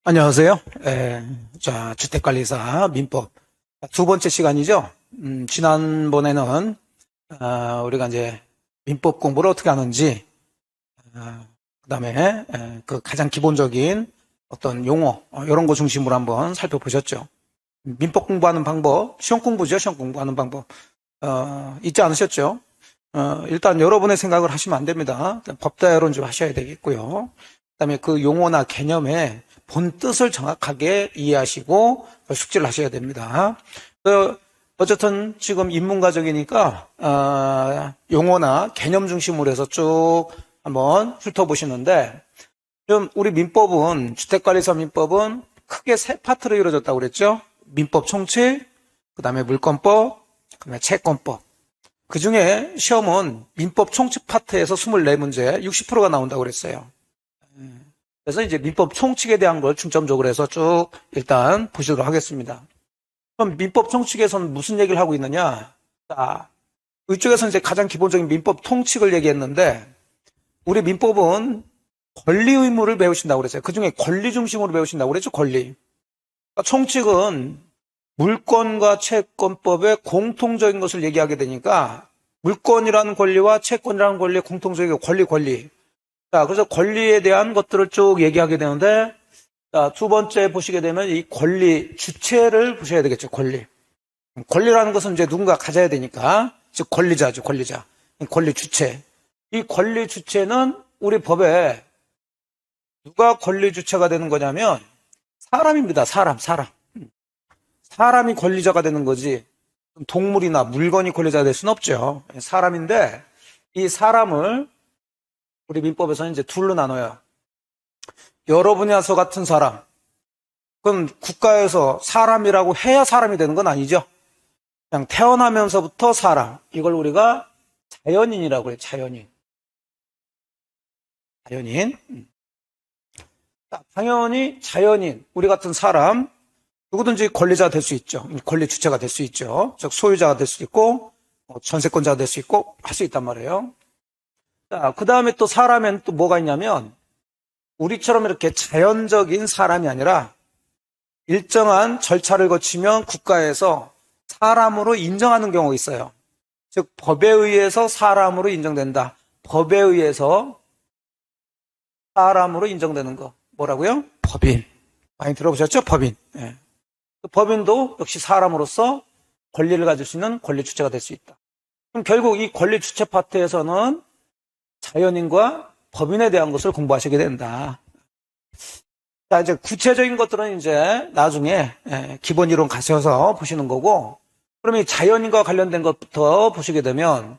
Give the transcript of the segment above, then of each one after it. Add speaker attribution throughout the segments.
Speaker 1: 안녕하세요. 자, 주택관리사 민법 두 번째 시간이죠. 지난번에는 우리가 이제 민법 공부를 어떻게 하는지, 그다음에 그 가장 기본적인 어떤 용어 이런 거 중심으로 한번 살펴보셨죠. 민법 공부하는 방법, 시험 공부죠. 시험 공부하는 방법 잊지 않으셨죠? 일단 여러분의 생각을 하시면 안 됩니다. 법다이론 좀 하셔야 되겠고요. 그다음에 그 용어나 개념의 본 뜻을 정확하게 이해하시고 숙지를 하셔야 됩니다. 어쨌든 지금 인문가족이니까 용어나 개념 중심으로 해서 쭉 한번 훑어보시는데, 좀 우리 민법은, 주택관리사 민법은 크게 세 파트로 이루어졌다고 그랬죠. 민법 총칙, 그 다음에 물권법, 그 다음에 채권법. 그 중에 시험은 민법 총칙 파트에서 24문제 60%가 나온다고 그랬어요. 그래서 이제 민법 총칙에 대한 걸 중점적으로 해서 쭉 일단 보시도록 하겠습니다. 그럼 민법 총칙에서는 무슨 얘기를 하고 있느냐? 자, 이쪽에서는 이제 가장 기본적인 민법 통칙을 얘기했는데, 우리 민법은 권리 의무를 배우신다고 그랬어요. 그 중에 권리 중심으로 배우신다고 그랬죠, 권리. 그러니까 총칙은 물권과 채권법의 공통적인 것을 얘기하게 되니까, 물권이라는 권리와 채권이라는 권리의 공통적인 권리. 자, 그래서 권리에 대한 것들을 쭉 얘기하게 되는데, 자, 두 번째 보시게 되면 이 권리 주체를 보셔야 되겠죠, 권리. 권리라는 것은 이제 누군가 가져야 되니까, 즉 권리자죠, 권리자. 권리 주체. 이 권리 주체는 우리 법에 누가 권리 주체가 되는 거냐면 사람입니다, 사람. 사람이 권리자가 되는 거지, 동물이나 물건이 권리자가 될 수는 없죠. 사람인데, 이 사람을 우리 민법에서는 이제 둘로 나눠요. 여러 분야에서 같은 사람. 그건 국가에서 사람이라고 해야 사람이 되는 건 아니죠. 그냥 태어나면서부터 사람. 이걸 우리가 자연인이라고 해요. 자연인. 당연히 자연인, 우리 같은 사람, 누구든지 권리자가 될 수 있죠. 권리 주체가 될 수 있죠. 즉 소유자가 될 수 있고, 전세권자가 될 수 있고 할 수 있단 말이에요. 자, 그 다음에 또 사람에는 또 뭐가 있냐면, 우리처럼 이렇게 자연적인 사람이 아니라 일정한 절차를 거치면 국가에서 사람으로 인정하는 경우가 있어요. 즉 법에 의해서 사람으로 인정된다. 법에 의해서 사람으로 인정되는 거 뭐라고요? 법인. 많이 들어보셨죠? 법인. 예. 법인도 역시 사람으로서 권리를 가질 수 있는 권리 주체가 될 수 있다. 그럼 결국 이 권리 주체 파트에서는 자연인과 법인에 대한 것을 공부하시게 된다. 자, 이제 구체적인 것들은 이제 나중에 기본 이론 가셔서 보시는 거고, 그러면 자연인과 관련된 것부터 보시게 되면,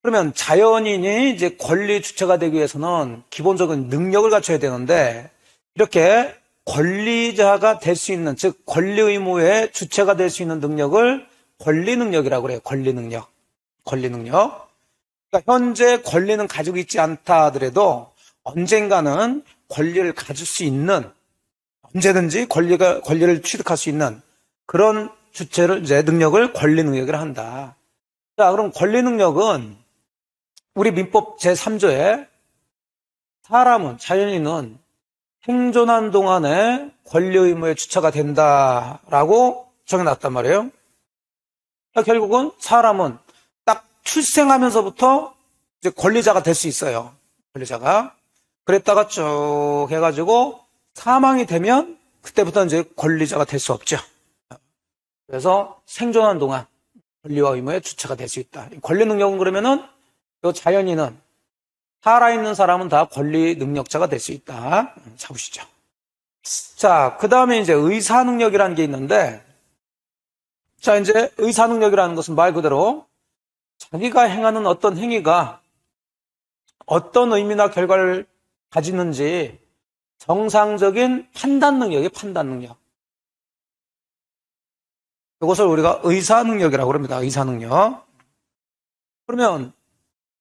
Speaker 1: 그러면 자연인이 이제 권리 주체가 되기 위해서는 기본적인 능력을 갖춰야 되는데, 이렇게 권리자가 될 수 있는, 즉 권리 의무의 주체가 될 수 있는 능력을 권리 능력이라고 그래요. 권리 능력. 그러니까 현재 권리는 가지고 있지 않다 하더라도 언젠가는 권리를 가질 수 있는, 언제든지 권리를 취득할 수 있는 그런 주체를, 이제 능력을 권리 능력이라 한다. 자, 그럼 권리 능력은 우리 민법 제3조에 사람은, 자연인은 생존한 동안에 권리 의무의 주체가 된다라고 정해놨단 말이에요. 그러니까 결국은 사람은 딱 출생하면서부터 이제 권리자가 될 수 있어요. 권리자가. 그랬다가 쭉 해가지고 사망이 되면 그때부터 이제 권리자가 될 수 없죠. 그래서 생존한 동안 권리와 의무의 주체가 될 수 있다. 권리 능력은 그러면은 이 자연인은, 살아있는 사람은 다 권리 능력자가 될 수 있다. 잡으시죠. 자, 그 다음에 이제 의사 능력이라는 게 있는데, 자, 이제 의사 능력이라는 것은 말 그대로 자기가 행하는 어떤 행위가 어떤 의미나 결과를 가지는지 정상적인 판단 능력이에요. 판단 능력. 이것을 우리가 의사 능력이라고 합니다. 의사 능력. 그러면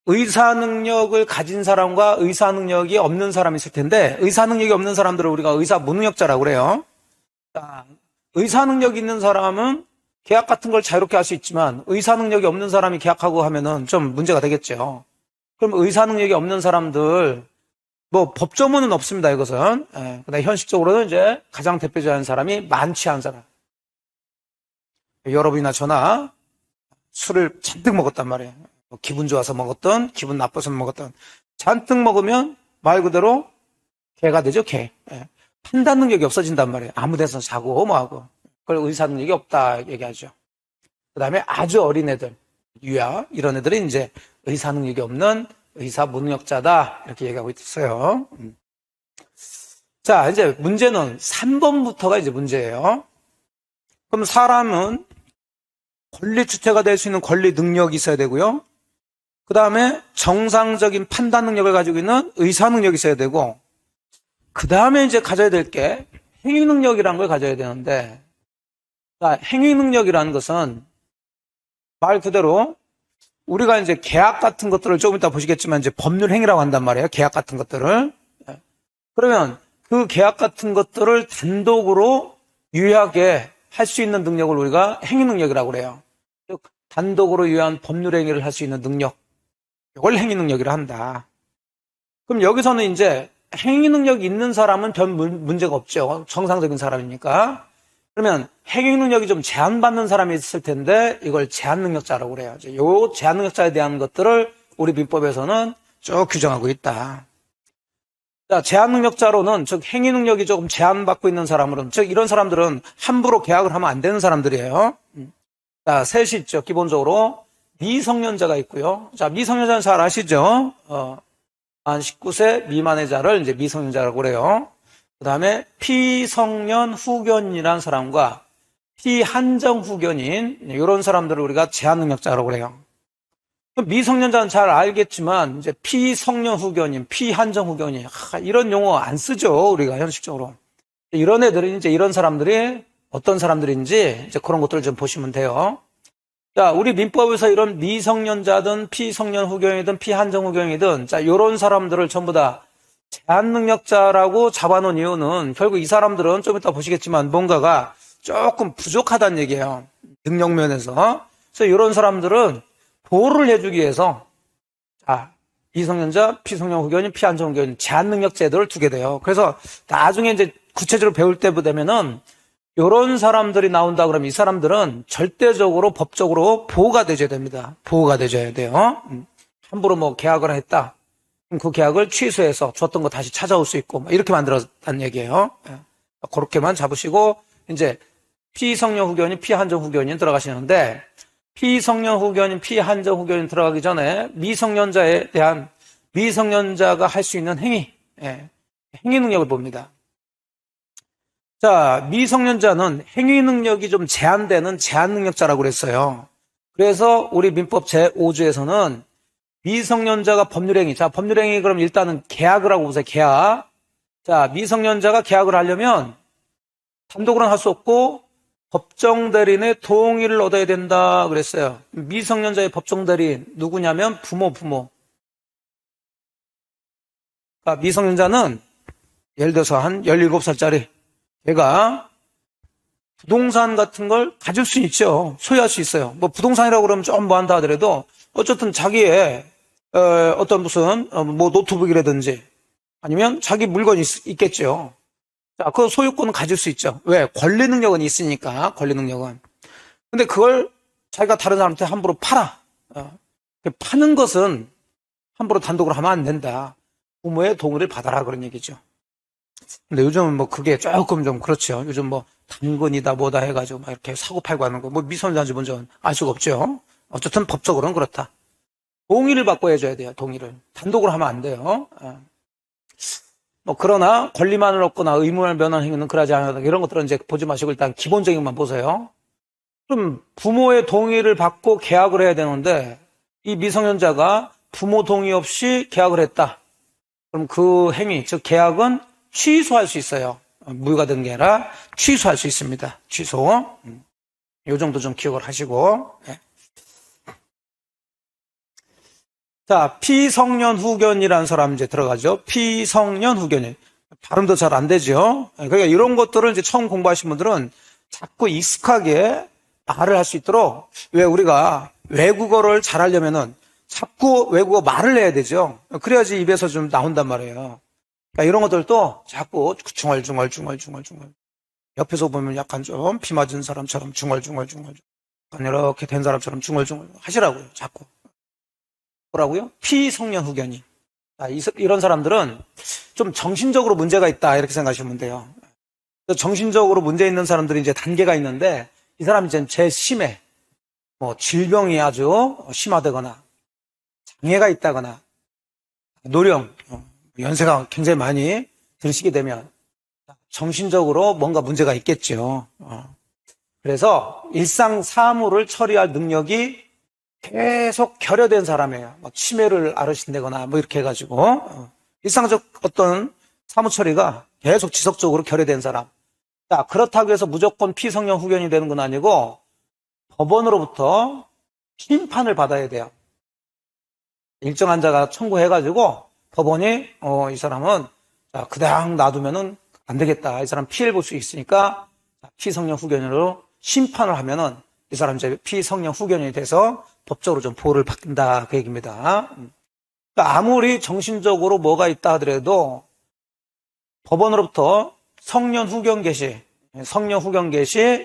Speaker 1: 의사 능력을 가진 사람과 의사 능력이 없는 사람이 있을 텐데, 의사 능력이 없는 사람들을 우리가 의사 무능력자라고 그래요. 자, 의사 능력이 있는 사람은 계약 같은 걸 자유롭게 할 수 있지만 의사 능력이 없는 사람이 계약하고 하면은 좀 문제가 되겠죠. 그럼 의사 능력이 없는 사람들, 뭐 법조문은 없습니다, 이것은. 예. 근데 현실적으로는 이제 가장 대표적인 사람이 만취 한 사람. 여러분이나 저나 술을 잔뜩 먹었단 말이에요. 뭐 기분 좋아서 먹었던, 기분 나빠서 먹었던. 잔뜩 먹으면 말 그대로 개가 되죠, 개. 예. 판단 능력이 없어진단 말이에요. 아무 데서 자고 뭐하고. 그걸 의사 능력이 없다 얘기하죠. 그 다음에 아주 어린 애들, 유아, 이런 애들은 이제 의사 능력이 없는 의사 무능력자다 이렇게 얘기하고 있어요. 자, 이제 문제는 3번부터가 이제 문제예요. 그럼 사람은 권리 주체가 될 수 있는 권리 능력이 있어야 되고요. 그 다음에 정상적인 판단 능력을 가지고 있는 의사 능력이 있어야 되고, 그 다음에 이제 가져야 될 게 행위 능력이라는 걸 가져야 되는데, 행위 능력이라는 것은 말 그대로 우리가 이제 계약 같은 것들을 조금 이따 보시겠지만 이제 법률 행위라고 한단 말이에요. 계약 같은 것들을. 그러면 그 계약 같은 것들을 단독으로 유효하게 할 수 있는 능력을 우리가 행위 능력이라고 그래요. 즉 단독으로 유효한 법률 행위를 할 수 있는 능력. 이걸 행위 능력이라 한다. 그럼 여기서는 이제 행위 능력이 있는 사람은 별 문제가 없죠. 정상적인 사람이니까. 그러면 행위 능력이 좀 제한받는 사람이 있을 텐데 이걸 제한 능력자라고 그래요. 이 제한 능력자에 대한 것들을 우리 민법에서는 쭉 규정하고 있다. 자, 제한 능력자로는 즉 행위 능력이 조금 제한받고 있는 사람으로는 즉 이런 사람들은 함부로 계약을 하면 안 되는 사람들이에요. 자, 셋이 있죠. 기본적으로 미성년자가 있고요. 자, 미성년자는 잘 아시죠? 만 19세 미만의 자를 이제 미성년자라고 그래요. 그 다음에 피성년 후견이라는 사람과 피한정 후견인 이런 사람들을 우리가 제한 능력자라고 그래요. 미성년자는 잘 알겠지만 이제 피성년 후견인, 피한정 후견인 이런 용어 안 쓰죠. 우리가 현실적으로. 이런 애들은 이제 이런 사람들이 어떤 사람들인지 이제 그런 것들을 좀 보시면 돼요. 자, 우리 민법에서 이런 미성년자든 피성년 후견이든 피한정 후견이든 자, 이런 사람들을 전부 다 제한 능력자라고 잡아놓은 이유는 결국 이 사람들은 좀 이따 보시겠지만 뭔가가 조금 부족하다는 얘기예요. 능력 면에서. 그래서 이런 사람들은 보호를 해주기 위해서 자, 미성년자, 피성년 후견인, 피한정 후견인 제한 능력 제도를 두게 돼요. 그래서 나중에 이제 구체적으로 배울 때 되면은 이런 사람들이 나온다 그러면 이 사람들은 절대적으로 법적으로 보호가 돼줘야 됩니다. 보호가 돼줘야 돼요. 함부로 뭐 계약을 했다. 그럼 그 계약을 취소해서 줬던 거 다시 찾아올 수 있고 이렇게 만들었다는 얘기예요. 그렇게만 잡으시고 이제 피성년 후견인, 피한정 후견인 들어가시는데 피성년 후견인, 피한정 후견인 들어가기 전에 미성년자에 대한 미성년자가 할 수 있는 행위, 행위 능력을 봅니다. 자, 미성년자는 행위 능력이 좀 제한되는 제한 능력자라고 그랬어요. 그래서 우리 민법 제5조에서는 미성년자가 법률행위, 자, 법률행위 그럼 일단은 계약을 하고 보세요. 계약. 자, 미성년자가 계약을 하려면 단독으로는 할 수 없고 법정 대리인의 동의를 얻어야 된다 그랬어요. 미성년자의 법정 대리인 누구냐면 부모. 그러니까 미성년자는 예를 들어서 한 17살짜리 얘가 부동산 같은 걸 가질 수 있죠. 소유할 수 있어요. 뭐 부동산이라고 그러면 좀 뭐 한다 하더라도 어쨌든 자기의 어떤 무슨 뭐 노트북이라든지 아니면 자기 물건이 있겠죠. 자, 그 소유권은 가질 수 있죠. 왜? 권리 능력은 있으니까, 권리 능력은. 근데 그걸 자기가 다른 사람한테 함부로 팔아. 파는 것은 함부로 단독으로 하면 안 된다. 부모의 동의를 받아라 그런 얘기죠. 근데 요즘은 뭐 그게 조금 좀 그렇죠. 요즘 뭐 당근이다 뭐다 해가지고 막 이렇게 사고 팔고 하는 거 뭐 미성년자인지 먼저 알 수가 없죠. 어쨌든 법적으로는 그렇다. 동의를 받고 해줘야 돼요. 동의를. 단독으로 하면 안 돼요. 뭐 그러나 권리만을 얻거나 의무를 면한 행위는 그러지 않는다. 이런 것들은 이제 보지 마시고 일단 기본적인 것만 보세요. 그럼 부모의 동의를 받고 계약을 해야 되는데 이 미성년자가 부모 동의 없이 계약을 했다. 그럼 그 행위, 즉 계약은 취소할 수 있어요. 무효가 되는 게 아니라 취소할 수 있습니다. 취소. 이 정도 좀 기억을 하시고. 자, 피성년 후견이라는 사람 이제 들어가죠. 피성년 후견인. 발음도 잘 안 되죠. 그러니까 이런 것들을 이제 처음 공부하신 분들은 자꾸 익숙하게 말을 할 수 있도록 왜 우리가 외국어를 잘 하려면은 자꾸 외국어 말을 해야 되죠. 그래야지 입에서 좀 나온단 말이에요. 그러니까 이런 것들도 자꾸 중얼중얼 옆에서 보면 약간 좀 피 맞은 사람처럼 중얼중얼 약간 이렇게 된 사람처럼 중얼중얼 하시라고요. 자꾸. 뭐라고요? 피성년 후견이. 이런 사람들은 좀 정신적으로 문제가 있다 이렇게 생각하시면 돼요. 정신적으로 문제 있는 사람들이 이제 단계가 있는데 이 사람이 이제 제일 심해. 뭐 질병이 아주 심하다거나 장애가 있다거나 노령, 연세가 굉장히 많이 들으시게 되면 정신적으로 뭔가 문제가 있겠죠. 그래서 일상 사무를 처리할 능력이 계속 결여된 사람이에요. 뭐 치매를 앓으신다거나 뭐 이렇게 해가지고 일상적 어떤 사무 처리가 계속 지속적으로 결여된 사람. 자, 그렇다고 해서 무조건 피성년 후견이 되는 건 아니고 법원으로부터 심판을 받아야 돼요. 일정한 자가 청구해가지고 법원이 이 사람은 자, 그냥 놔두면은 안 되겠다. 이 사람 피해를 볼 수 있으니까 피성년 후견으로 심판을 하면은 이 사람 이제 피성년 후견이 돼서 법적으로 좀 보호를 받는다 그 얘기입니다. 그러니까 아무리 정신적으로 뭐가 있다 하더라도 법원으로부터 성년 후견 개시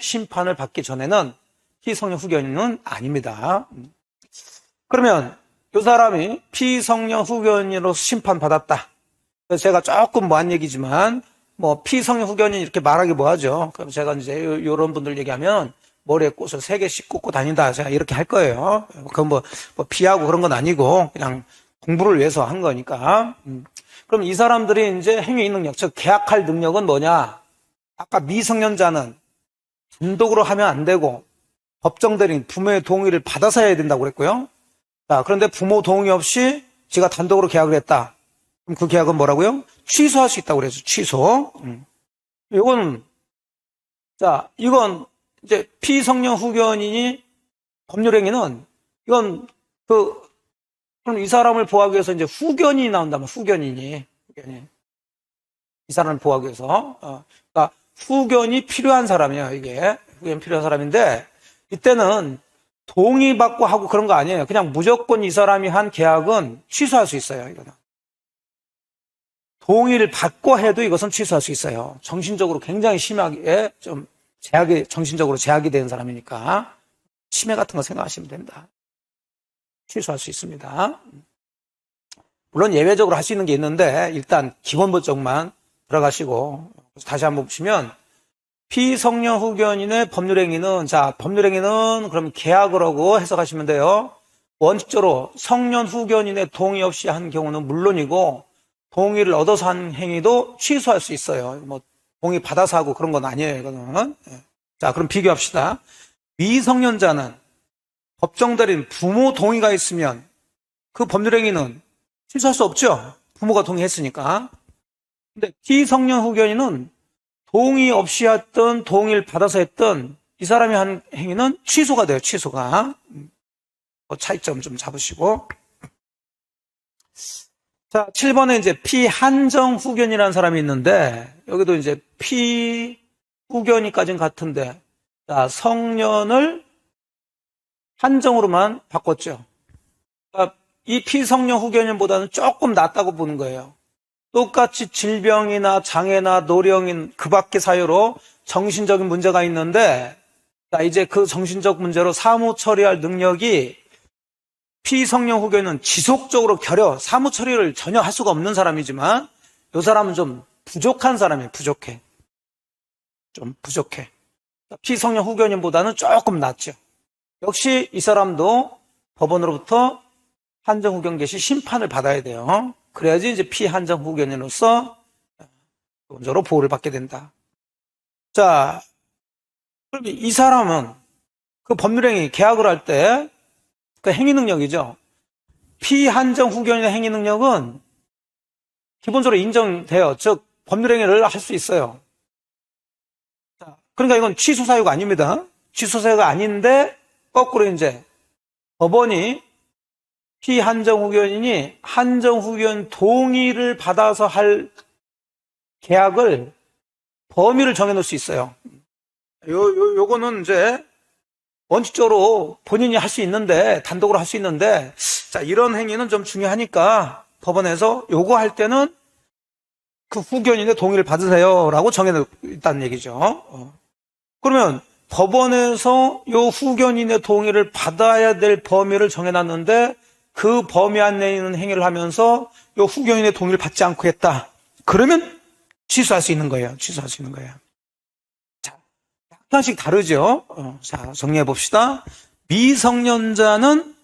Speaker 1: 심판을 받기 전에는 피성년 후견인은 아닙니다. 그러면 이 사람이 피성년 후견인으로 심판받았다. 그래서 제가 조금 뭐한 얘기지만 뭐 피성년 후견인 이렇게 말하기 뭐하죠. 그럼 제가 이제 이런 분들 얘기하면 머리에 꽃을 3개씩 꽂고 다닌다. 제가 이렇게 할 거예요. 그건 뭐 피하고 그런 건 아니고 그냥 공부를 위해서 한 거니까. 그럼 이 사람들이 이제 행위 능력, 즉 계약할 능력은 뭐냐? 아까 미성년자는 단독으로 하면 안 되고 법정 대리인 부모의 동의를 받아서 해야 된다고 그랬고요. 자, 그런데 부모 동의 없이 지가 단독으로 계약을 했다. 그럼 그 계약은 뭐라고요? 취소할 수 있다고 그랬죠. 취소. 이건 이제 피성년 후견인이 법률행위는 이건 그럼 이 사람을 보호하기 위해서 이제 후견인이 나온다면 후견인이 이 사람을 보호하기 위해서 그러니까 후견이 필요한 사람이에요. 이게 후견이 필요한 사람인데 이때는 동의받고 하고 그런 거 아니에요. 그냥 무조건 이 사람이 한 계약은 취소할 수 있어요. 이거는 동의를 받고 해도 이것은 취소할 수 있어요. 정신적으로 굉장히 심하게 좀 정신적으로 제약이 되는 사람이니까 치매 같은 거 생각하시면 됩니다. 취소할 수 있습니다. 물론 예외적으로 할 수 있는 게 있는데 일단 기본법적만 들어가시고 다시 한번 보시면 피성년 후견인의 법률행위는 법률행위는 그럼 계약을 하고 해석하시면 돼요. 원칙적으로 성년 후견인의 동의 없이 한 경우는 물론이고 동의를 얻어서 한 행위도 취소할 수 있어요. 뭐 동의 받아서 하고 그런 건 아니에요. 이거는. 자, 그럼 비교합시다. 미성년자는 법정 대리인 부모 동의가 있으면 그 법률행위는 취소할 수 없죠. 부모가 동의했으니까. 근데 피성년 후견인은 동의 없이 했던 동의를 받아서 했던 이 사람이 한 행위는 취소가 돼요. 취소가. 차이점 좀 잡으시고. 자, 7번에 이제 피한정 후견이라는 사람이 있는데 여기도 이제 피후견이까지는 같은데 자, 성년을 한정으로만 바꿨죠. 그러니까 이 피성년 후견인보다는 조금 낫다고 보는 거예요. 똑같이 질병이나 장애나 노령인 그 밖의 사유로 정신적인 문제가 있는데 자, 이제 그 정신적 문제로 사무 처리할 능력이 피성년 후견은 지속적으로 사무 처리를 전혀 할 수가 없는 사람이지만 이 사람은 좀 부족한 사람이에요. 좀 부족해. 피성년 후견인보다는 조금 낫죠. 역시 이 사람도 법원으로부터 한정 후견 개시 심판을 받아야 돼요. 그래야지 이제 피한정 후견인으로서 기본적으로 보호를 받게 된다. 자, 그럼 이 사람은 그 법률행위 계약을 할 때 그 행위 능력이죠. 피한정 후견인의 행위 능력은 기본적으로 인정돼요. 즉 법률행위를 할 수 있어요. 자, 그러니까 이건 취소 사유가 아닙니다. 취소 사유가 아닌데 거꾸로 이제 법원이 피한정 후견인이 한정 후견 동의를 받아서 할 계약을 범위를 정해놓을 수 있어요. 요거는 이제 원칙적으로 본인이 할 수 있는데 단독으로 할 수 있는데 자, 이런 행위는 좀 중요하니까 법원에서 요거 할 때는 그 후견인의 동의를 받으세요라고 정해놓았다는 얘기죠. 그러면 법원에서 요 후견인의 동의를 받아야 될 범위를 정해놨는데 그 범위 안에 있는 행위를 하면서 요 후견인의 동의를 받지 않고 했다. 그러면 취소할 수 있는 거예요. 취소할 수 있는 거예요. 자, 약간씩 다르죠. 자, 정리해 봅시다. 미성년자는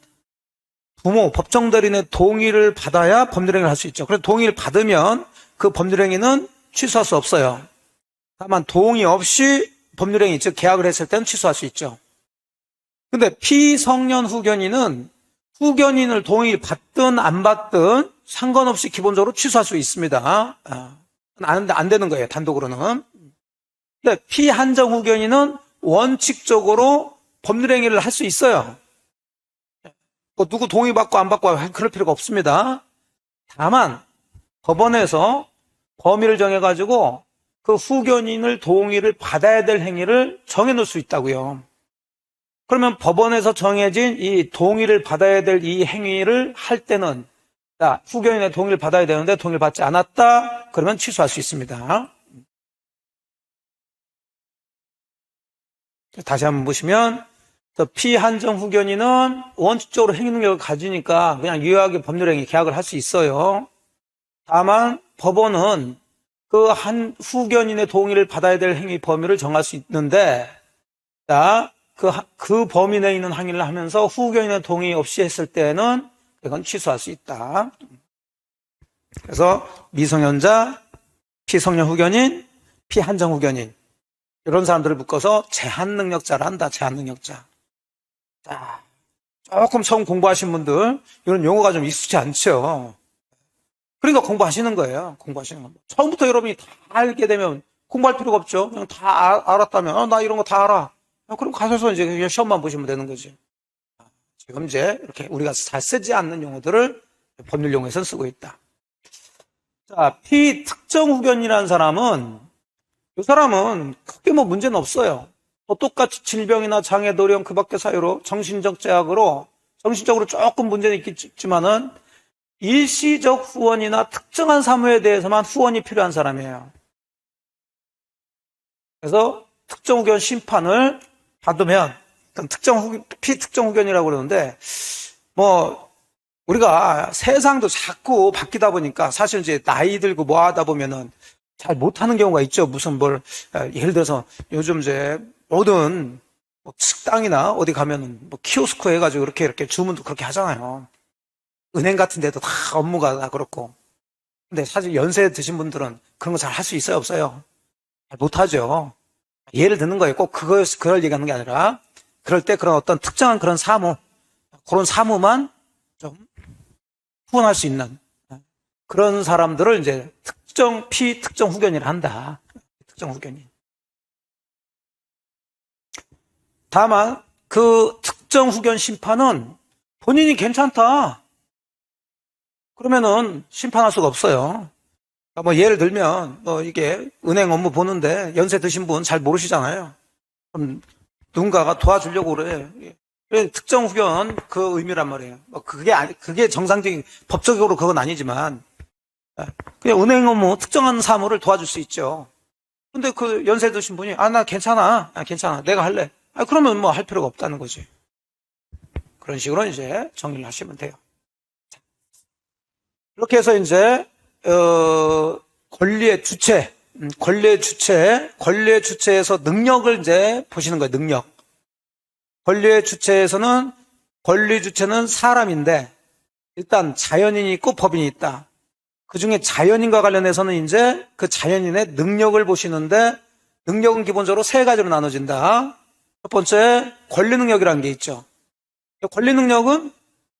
Speaker 1: 부모, 법정대리인의 동의를 받아야 법률행위를 할 수 있죠. 그래서 동의를 받으면 그 법률행위는 취소할 수 없어요. 다만 동의 없이 법률행위, 즉 계약을 했을 때는 취소할 수 있죠. 근데 피성년 후견인은 후견인을 동의 받든 안 받든 상관없이 기본적으로 취소할 수 있습니다. 안 되는 거예요, 단독으로는. 근데 피한정 후견인은 원칙적으로 법률행위를 할 수 있어요. 누구 동의 받고 안 받고 그럴 필요가 없습니다. 다만 법원에서 범위를 정해가지고 그 후견인을 동의를 받아야 될 행위를 정해놓을 수 있다고요. 그러면 법원에서 정해진 이 동의를 받아야 될 이 행위를 할 때는 후견인의 동의를 받아야 되는데 동의를 받지 않았다? 그러면 취소할 수 있습니다. 다시 한번 보시면 피한정 후견인은 원칙적으로 행위 능력을 가지니까 그냥 유효하게 법률행위 계약을 할 수 있어요. 다만 법원은 그 한 후견인의 동의를 받아야 될 행위 범위를 정할 수 있는데 그 범위 내에 있는 행위를 하면서 후견인의 동의 없이 했을 때는 이건 취소할 수 있다. 그래서 미성년자, 피성년 후견인, 피한정 후견인 이런 사람들을 묶어서 제한능력자를 한다. 제한능력자. 자, 조금 처음 공부하신 분들 이런 용어가 좀 익숙치 않죠. 그러니까 공부하시는 거예요. 공부하시는 겁니다. 처음부터 여러분이 다 알게 되면 공부할 필요가 없죠. 그냥 다 알았다면 나 이런 거 다 알아. 그럼 가셔서 이제 그냥 시험만 보시면 되는 거지. 지금 이제 이렇게 우리가 잘 쓰지 않는 용어들을 법률 용어에서 쓰고 있다. 자, 피특정 후견이라는 사람은 이 사람은 크게 뭐 문제는 없어요. 똑같이 질병이나 장애, 노령 그 밖의 사유로 정신적 제약으로 정신적으로 조금 문제는 있겠지만은 일시적 후원이나 특정한 사무에 대해서만 후원이 필요한 사람이에요. 그래서 특정 후견 심판을 받으면 피특정 후견이라고 그러는데 우리가 세상도 자꾸 바뀌다 보니까 사실 이제 나이 들고 뭐 하다 보면은 잘 못하는 경우가 있죠. 무슨 예를 들어서 요즘 이제 모든 식당이나 어디 가면은 키오스크 해가지고 이렇게 주문도 그렇게 하잖아요. 은행 같은 데도 다 업무가 다 그렇고. 근데 사실 연세 드신 분들은 그런 거 잘 할 수 있어요, 없어요? 잘 못하죠. 예를 드는 거예요. 꼭 그걸 얘기하는 게 아니라 그럴 때 그런 어떤 특정한 그런 그런 사무만 좀 후원할 수 있는 그런 사람들을 이제 피특정 후견인을 한다. 특정 후견인. 다만 그 특정 후견 심판은 본인이 괜찮다. 그러면은 심판할 수가 없어요. 예를 들면 이게 은행 업무 보는데 연세 드신 분 잘 모르시잖아요. 그럼 누군가가 도와주려고 그래. 특정 후견 그 의미란 말이에요. 그게 정상적인 법적으로 그건 아니지만 그냥 은행 업무 특정한 사무를 도와줄 수 있죠. 근데 그 연세 드신 분이 나 괜찮아. 괜찮아. 내가 할래. 그러면 할 필요가 없다는 거지. 그런 식으로 이제 정리를 하시면 돼요. 이렇게 해서 이제 권리의 주체에서 능력을 이제 보시는 거예요. 능력. 권리의 주체에서는 권리 주체는 사람인데 일단 자연인이 있고 법인이 있다. 그 중에 자연인과 관련해서는 이제 그 자연인의 능력을 보시는데 능력은 기본적으로 세 가지로 나눠진다. 첫 번째 권리 능력이라는 게 있죠. 권리 능력은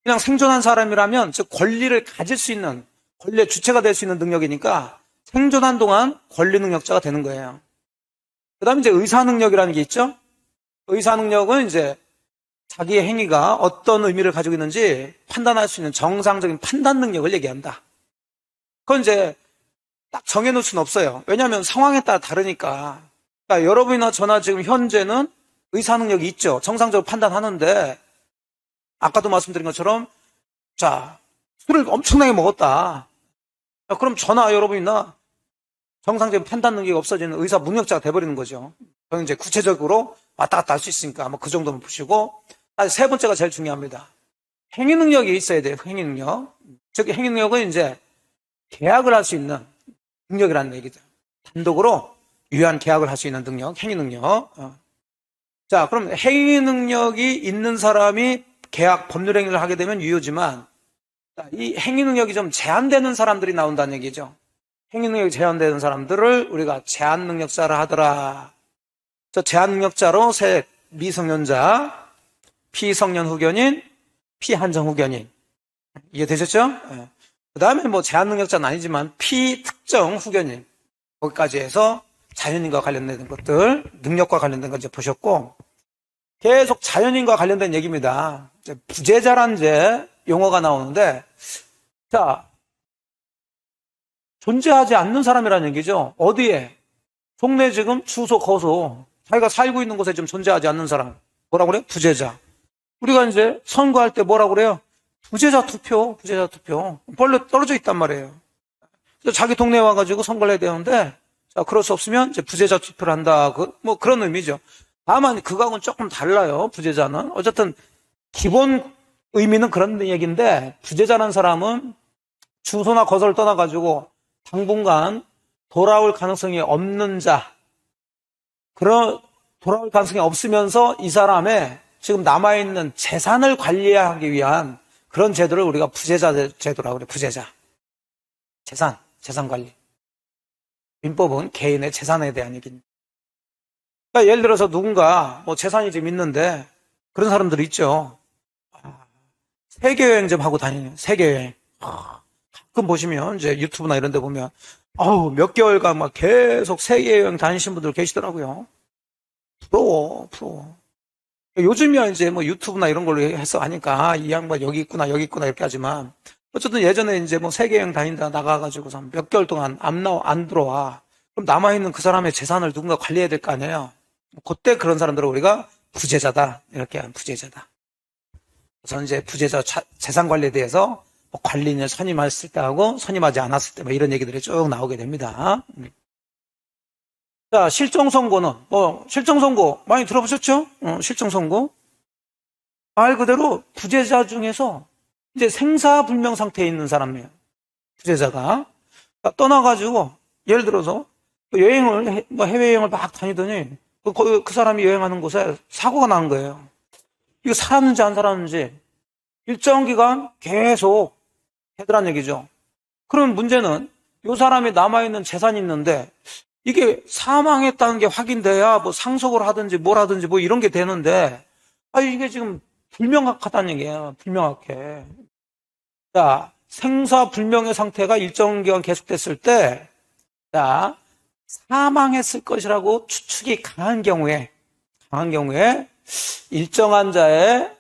Speaker 1: 그냥 생존한 사람이라면 즉 권리를 가질 수 있는 권리의 주체가 될 수 있는 능력이니까 생존한 동안 권리 능력자가 되는 거예요. 그 다음에 이제 의사 능력이라는 게 있죠. 의사 능력은 이제 자기의 행위가 어떤 의미를 가지고 있는지 판단할 수 있는 정상적인 판단 능력을 얘기한다. 그건 이제 딱 정해놓을 수는 없어요. 왜냐하면 상황에 따라 다르니까. 그러니까 여러분이나 저나 지금 현재는 의사 능력이 있죠. 정상적으로 판단하는데 아까도 말씀드린 것처럼 술을 엄청나게 먹었다. 그럼 저나 여러분이나 정상적인 판단 능력이 없어지는 의사 무능력자가 돼버리는 거죠. 저는 이제 구체적으로 왔다 갔다 할 수 있으니까 뭐 그 정도만 보시고, 세 번째가 제일 중요합니다. 행위 능력이 있어야 돼요. 행위 능력. 즉 행위 능력은 이제 계약을 할 수 있는 능력이라는 얘기죠. 단독으로 유효한 계약을 할 수 있는 능력, 행위 능력. 자, 그럼 행위 능력이 있는 사람이 계약, 법률 행위를 하게 되면 유효지만, 이 행위 능력이 좀 제한되는 사람들이 나온다는 얘기죠. 행위 능력이 제한되는 사람들을 우리가 제한 능력자라 하더라. 저 제한 능력자로 셋, 미성년자, 피성년 후견인, 피한정 후견인. 이해되셨죠? 그 다음에 뭐 제한 능력자는 아니지만 피특정 후견인. 거기까지 해서 자연인과 관련된 것들, 능력과 관련된 거 이제 보셨고, 계속 자연인과 관련된 얘기입니다. 이제 부재자란 이제 용어가 나오는데, 자, 존재하지 않는 사람이라는 얘기죠. 어디에? 속내 지금 주소, 거소, 자기가 살고 있는 곳에 좀 존재하지 않는 사람. 뭐라고 그래요? 부재자. 우리가 이제 선거할 때 뭐라고 그래요? 부재자 투표, 부재자 투표. 벌레 떨어져 있단 말이에요. 그래서 자기 동네에 와가지고 선거를 해야 되는데, 자, 그럴 수 없으면 이제 부재자 투표를 한다. 뭐 그런 의미죠. 다만 그거하고는 조금 달라요. 부재자는. 어쨌든 기본 의미는 그런 얘기인데, 부재자라는 사람은 주소나 거소를 떠나가지고 당분간 돌아올 가능성이 없는 자, 그런 돌아올 가능성이 없으면서 이 사람의 지금 남아있는 재산을 관리하기 위한 그런 제도를 우리가 부재자 제도라고 그래요. 부재자. 재산 관리. 민법은 개인의 재산에 대한 얘기입니다. 그러니까 예를 들어서 누군가 뭐 재산이 좀 있는데 그런 사람들이 있죠. 세계여행 좀 하고 다니는 세계여행. 가끔 보시면 이제 유튜브나 이런 데 보면 몇 개월간 막 계속 세계여행 다니신 분들 계시더라고요. 부러워. 요즘이야 이제 뭐 유튜브나 이런 걸로 해서 하니까 이 양반 여기 있구나 이렇게 하지만 어쨌든 예전에 이제 뭐 세계여행 다닌다 나가가지고서 몇 개월 동안 안 들어와. 그럼 남아있는 그 사람의 재산을 누군가 관리해야 될 거 아니에요. 그때 그런 사람들을 우리가 부재자다. 이렇게 하면 부재자다. 그래서 이제 부재자 재산 관리에 대해서 관리인을 선임했을 때 하고 선임하지 않았을 때 뭐 이런 얘기들이 쭉 나오게 됩니다. 자, 실정선고는 실정선고 많이 들어보셨죠? 실정선고 말 그대로 부재자 중에서 이제 생사불명 상태에 있는 사람이에요. 부재자가 떠나가지고 예를 들어서 여행을 해외여행을 막 다니더니 그 사람이 여행하는 곳에 사고가 난 거예요. 이거 살았는지 안 살았는지 일정 기간 계속 해더란 얘기죠. 그럼 문제는 이 사람이 남아있는 재산이 있는데 이게 사망했다는 게 확인돼야 뭐 상속을 하든지 뭘 하든지 뭐 이런 게 되는데 이게 지금 불명확하다는 얘기예요. 불명확해. 자, 생사불명의 상태가 일정 기간 계속됐을 때 자, 사망했을 것이라고 추측이 강한 경우에 일정한 자의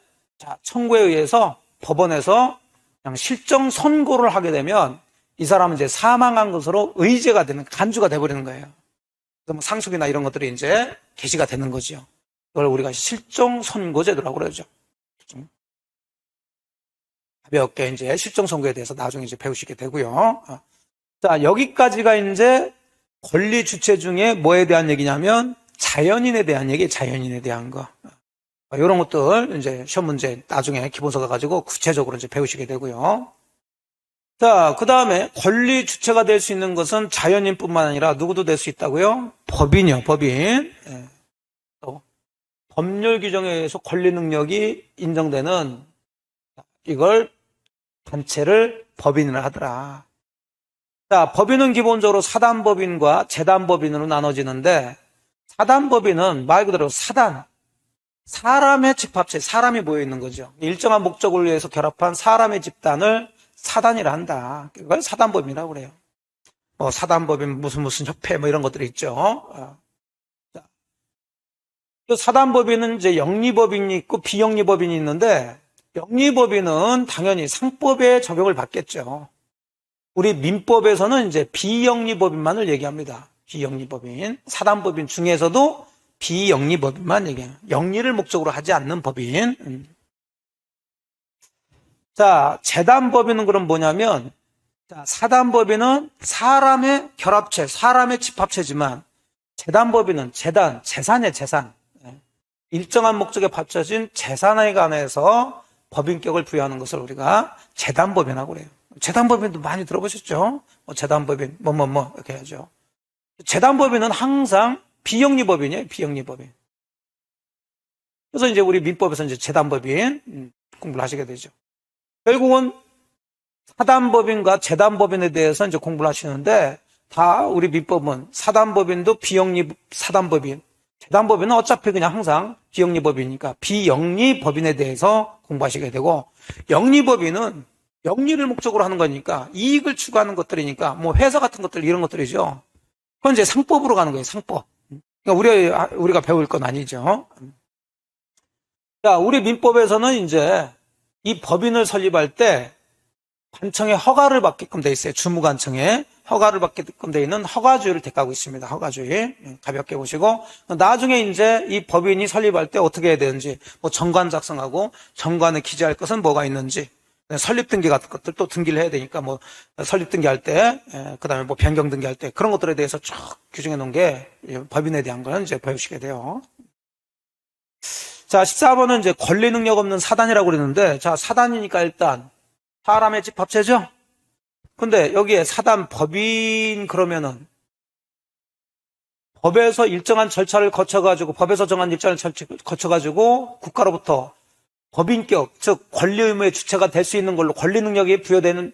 Speaker 1: 청구에 의해서 법원에서 그냥 실정 선고를 하게 되면 이 사람은 이제 사망한 것으로 의제가 되는, 간주가 돼버리는 거예요. 그래서 뭐 상속이나 이런 것들이 이제 개시가 되는 거죠. 그걸 우리가 실정 선고제도라고 그러죠. 가볍게 이제 실정 선고에 대해서 나중에 이제 배우시게 되고요. 자, 여기까지가 이제 권리 주체 중에 뭐에 대한 얘기냐면 자연인에 대한 얘기, 자연인에 대한 거. 이런 것들 이제 시험 문제 나중에 기본서 가지고 구체적으로 이제 배우시게 되고요. 자, 그 다음에 권리 주체가 될 수 있는 것은 자연인뿐만 아니라 누구도 될 수 있다고요? 법인이요, 법인. 또 법률 규정에 의해서 권리 능력이 인정되는 이걸 단체를 법인이라 하더라. 자, 법인은 기본적으로 사단법인과 재단법인으로 나눠지는데 사단법인은 말 그대로 사람의 집합체, 사람이 모여 있는 거죠. 일정한 목적을 위해서 결합한 사람의 집단을 사단이라 한다. 그걸 사단법인이라고 그래요. 사단법인 무슨 협회 뭐 이런 것들이 있죠. 사단법인은 이제 영리법인이 있고 비영리법인이 있는데 영리법인은 당연히 상법에 적용을 받겠죠. 우리 민법에서는 이제 비영리법인만을 얘기합니다. 비영리법인. 사단법인 중에서도 비영리법인만 얘기해요. 영리를 목적으로 하지 않는 법인. 자, 재단법인은 그럼 뭐냐면, 자, 사단법인은 사람의 결합체, 사람의 집합체지만 재단법인은 재산의 재산. 일정한 목적에 바쳐진 재산에 관해서 법인격을 부여하는 것을 우리가 재단법인이라고 그래요. 재단법인도 많이 들어보셨죠? 재단법인, 이렇게 하죠. 재단법인은 항상 비영리법인이에요, 비영리법인. 그래서 이제 우리 민법에서 이제 재단법인 공부를 하시게 되죠. 결국은 사단법인과 재단법인에 대해서 이제 공부를 하시는데 다 우리 민법은 사단법인도 비영리 사단법인, 재단법인은 어차피 그냥 항상 비영리법이니까 비영리법인에 대해서 공부하시게 되고 영리법인은 영리를 목적으로 하는 거니까 이익을 추구하는 것들이니까 뭐 회사 같은 것들 이런 것들이죠. 그건 이제 상법으로 가는 거예요, 상법. 그러니까 우리가 배울 건 아니죠. 자, 우리 민법에서는 이제 이 법인을 설립할 때 관청에 허가를 받게끔 돼 있어요. 주무관청에 허가를 받게끔 돼 있는 허가주의를 택하고 있습니다. 허가주의 가볍게 보시고 나중에 이제 이 법인이 설립할 때 어떻게 해야 되는지 뭐 정관 작성하고 정관에 기재할 것은 뭐가 있는지 설립 등기 같은 것들 또 등기를 해야 되니까 뭐 설립 등기할 때 그다음에 뭐 변경 등기할 때 그런 것들에 대해서 쭉 규정해 놓은 게 법인에 대한 거는 이제 배우시게 돼요. 자, 14번은 이제 권리 능력 없는 사단이라고 그러는데 자, 사단이니까 일단 사람의 집합체죠? 근데 여기에 사단 법인 그러면은 법에서 일정한 절차를 거쳐가지고 법에서 정한 일정한 절차를 거쳐가지고 국가로부터 법인격, 즉 권리 의무의 주체가 될 수 있는 걸로 권리 능력이 부여되는